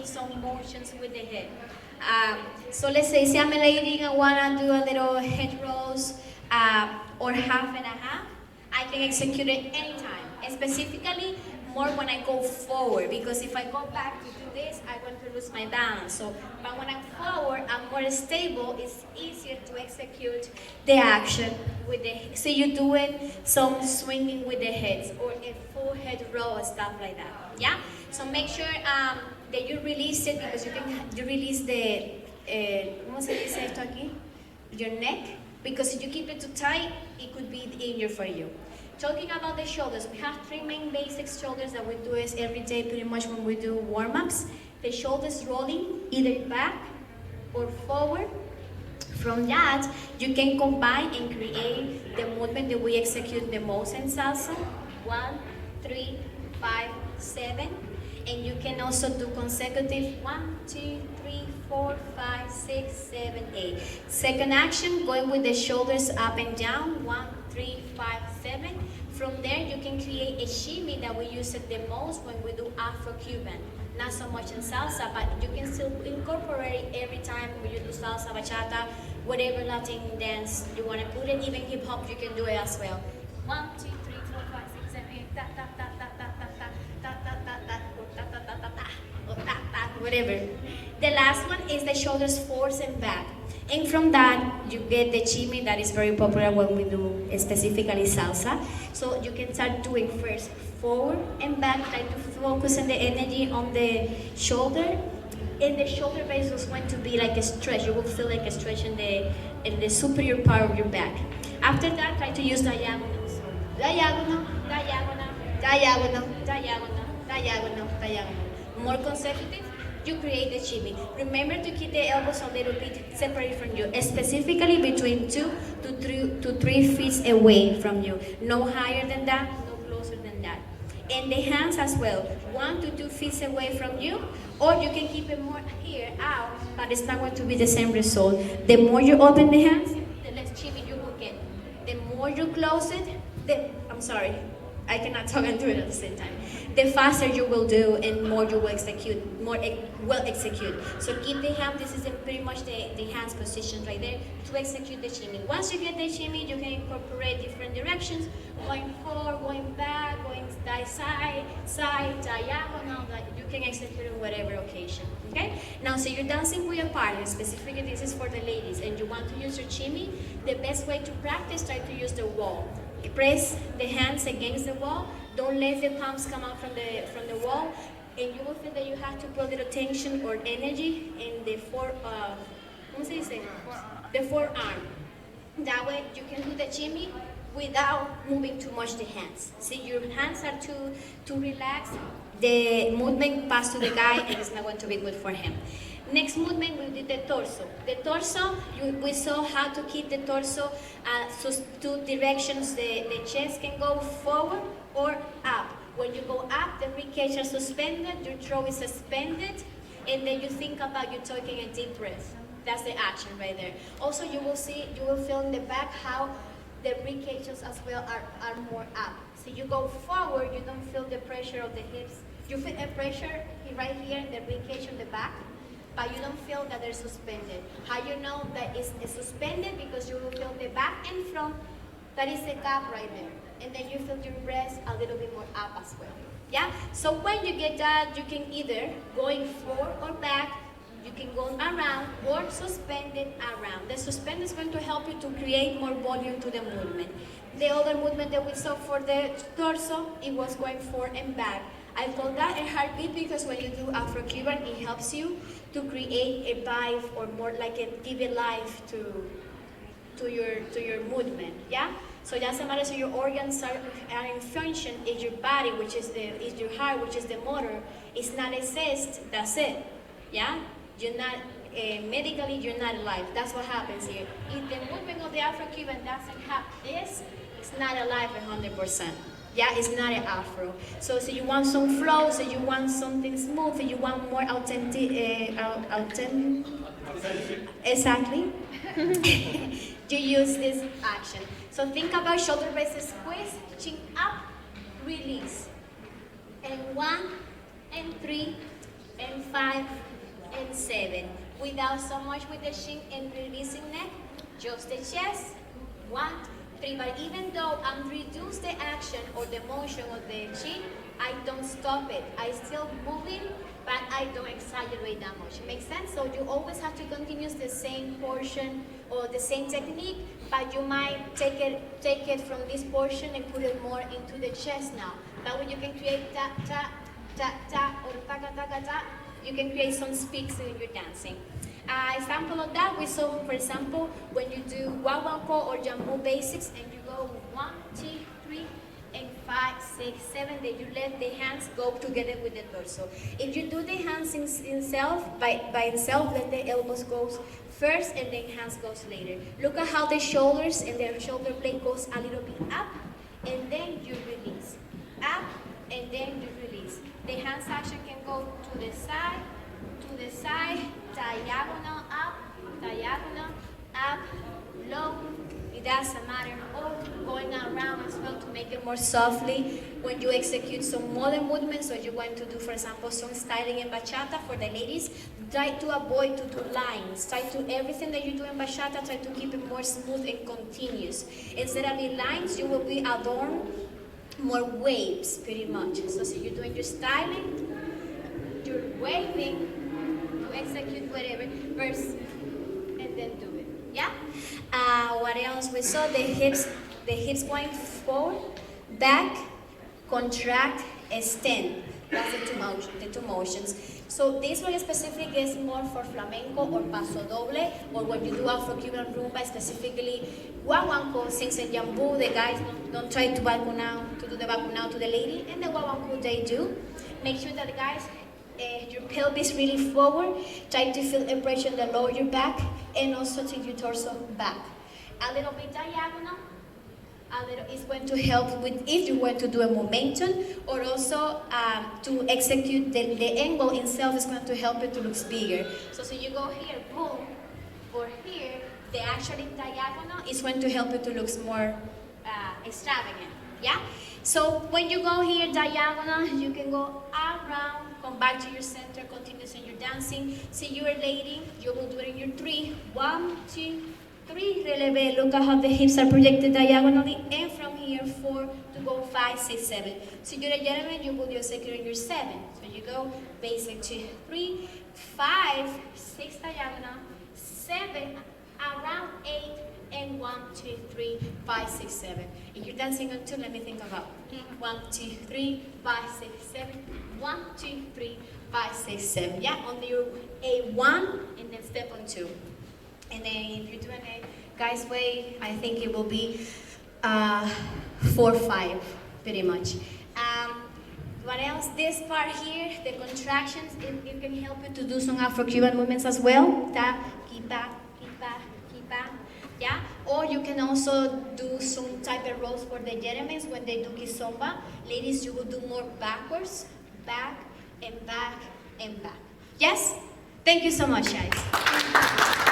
some motions with the head. So let's say I'm a lady and I wanna do a little head rolls or half and a half. I can execute it anytime, specifically more when I go forward, because if I go back to do this, I'm going to lose my balance. So, but when I'm forward, I'm more stable, it's easier to execute the action with the, so you're doing some swinging with the heads or a full head roll, stuff like that, yeah? So make sure that you release it, because you release the, ¿cómo se dice esto aquí? Your neck, because if you keep it too tight, it could be injured for you. Talking about the shoulders, we have three main basic shoulders that we do is every day pretty much when we do warm-ups. The shoulders rolling either back or forward. From that, you can combine and create the movement that we execute the most in salsa. 1, 3, 5, 7. And you can also do consecutive 1, 2, 3, 4, 5, 6, 7, 8. Second action, going with the shoulders up and down. 1, 3, 5, 7. From there, you can create a shimmy that we use it the most when we do Afro-Cuban. Not so much in salsa, but you can still incorporate it every time when you do salsa, bachata, whatever Latin dance you want to put it. Even hip hop, you can do it as well. 1, 2, 3, 4, 5, 6, 7, 8, ta ta ta ta ta ta ta ta ta ta ta or ta ta ta ta ta or ta ta, whatever. The last one is the shoulders forwards and back. And from that, you get the shimmy that is very popular when we do specifically salsa. So you can start doing first forward and back, try to focus on the energy on the shoulder. And the shoulder base is going to be like a stretch. You will feel like a stretch in the superior part of your back. After that, try to use diagonals. Diagonal, diagonal, diagonal, diagonal, diagonal, diagonal. More consecutive, you create the shimmy. Remember to keep the elbows a little bit separate from you, specifically between 2 to 3 feet away from you. No higher than that, no closer than that. And the hands as well, 1 to 2 feet away from you, or you can keep it more here, out, but it's not going to be the same result. The more you open the hands, the less shimmy you will get. The more you close it, I cannot talk and do it at the same time. The faster you will do and more you will execute, will execute. So keep the hand, this is pretty much the hand's position right there to execute the shimmy. Once you get the shimmy, you can incorporate different directions, going forward, going back, going side, diagonal, like you can execute on whatever occasion, okay? Now, so you're dancing with your partner, specifically this is for the ladies, and you want to use your shimmy, the best way to practice, try to use the wall. Press the hands against the wall. Don't let the palms come out from the wall, and you will feel that you have to put a little tension or energy in the the forearm. That way you can do the shimmy without moving too much the hands. See, your hands are too relaxed. The movement pass to the guy, and it's not going to be good for him. Next movement, we did the torso. The torso, we saw how to keep the torso two directions. The chest can go forward or up. When you go up, the ribcage are suspended, your throat is suspended, and then you think about you taking a deep breath. That's the action right there. Also, you will feel in the back how the ribcages as well are more up. So you go forward, you don't feel the pressure of the hips. You feel a pressure right here in the ribcage on the back, but you don't feel that they're suspended. How you know that it's suspended? Because you will feel the back and front, that is a gap right there. And then you feel your breast a little bit more up as well. Yeah? So when you get that, you can either going forward or back, you can go around or suspend it around. The suspend is going to help you to create more volume to the movement. The other movement that we saw for the torso, it was going forward and back. I call that a heartbeat because when you do Afro-Cuban, it helps you to create a vibe or more like give a life to your movement. Yeah. So it doesn't matter. So your organs are in function. Is your body, which is your heart, which is the motor, is not assessed. That's it. Yeah. You're not medically. You're not alive. That's what happens here. If the movement of the Afro-Cuban doesn't have this, it's not alive 100%. Yeah, it's not an afro. So you want some flow, so you want something smooth, you want more authentic. Exactly. You use this action. So think about shoulder blades squeeze, chin up, release. And 1, and 3, and 5. 5, and 7. Without so much with the shin and releasing neck, just the chest. 1, 3. But even though I'm reduce the action or the motion of the chin, I don't stop it. I still moving, but I don't exaggerate that much. Makes sense? So you always have to continue the same portion or the same technique, but you might take it from this portion and put it more into the chest now. That way you can create ta ta ta ta or ta ta ta ta. You can create some speaks when you're dancing. Example of that, we saw, for example, when you do wawanko or jambu basics and you go 1, 2, 3, and 5, 6, 7, then you let the hands go together with the torso. If you do the hands by itself, then the elbows goes first and then hands goes later. Look at how the shoulders and the shoulder blade goes a little bit up and then you release. Up and then you release. The hands action can go to the side, diagonal up, low. It doesn't matter. Or going around as well to make it more softly when you execute some modern movements. So you're going to do, for example, some styling in bachata for the ladies. Try to avoid to do lines. Try to, everything that you do in bachata, try to keep it more smooth and continuous. Instead of the lines, you will be adorned more waves, pretty much. So you're doing your styling, you're waving to execute whatever first, and then do it. Yeah. What else? We saw the hips going forward, back, contract, extend. That's the two motions. So this one specifically is more for flamenco or paso doble, or when you do Afro-Cuban rumba, specifically guaguancó, since in jambu the guys don't try to do the balconao to the lady, and the guaguancó they do. Make sure that the guys, your pelvis really forward, try to feel the pressure in the lower back, and also take your torso back. A little bit diagonal. Is going to help with if you want to do a momentum, or also to execute the angle itself is going to help it to look bigger. So you go here, boom, or here, the actually diagonal is going to help it to look more extravagant. Yeah. So when you go here diagonal, you can go around, come back to your center, continue in your dancing. See you're a lady, you will do it in your 3, 1, 2, 3, releve, look at how the hips are projected diagonally, and from here 4 to go 5, 6, 7. So you're a gentleman, you will do execute your 7. So you go basic 2, 3, 5, 6 diagonal, 7, around 8, and 1, 2, 3, 5, 6, 7. If you're dancing on 2, let me think about 1, 2, 3, 5, 6, 7, 1, 2, 3, 5, 6, 7. Yeah, on your A1, and then step on 2. And then if you're doing a guy's way, I think it will be 4, 5, pretty much. What else? This part here, the contractions, it can help you to do some Afro-Cuban movements as well. Ta, kipa, kipa, kipa. Yeah? Or you can also do some type of rolls for the gentlemen when they do kizomba. Ladies, you will do more backwards, back, and back, and back. Yes? Thank you so much, guys.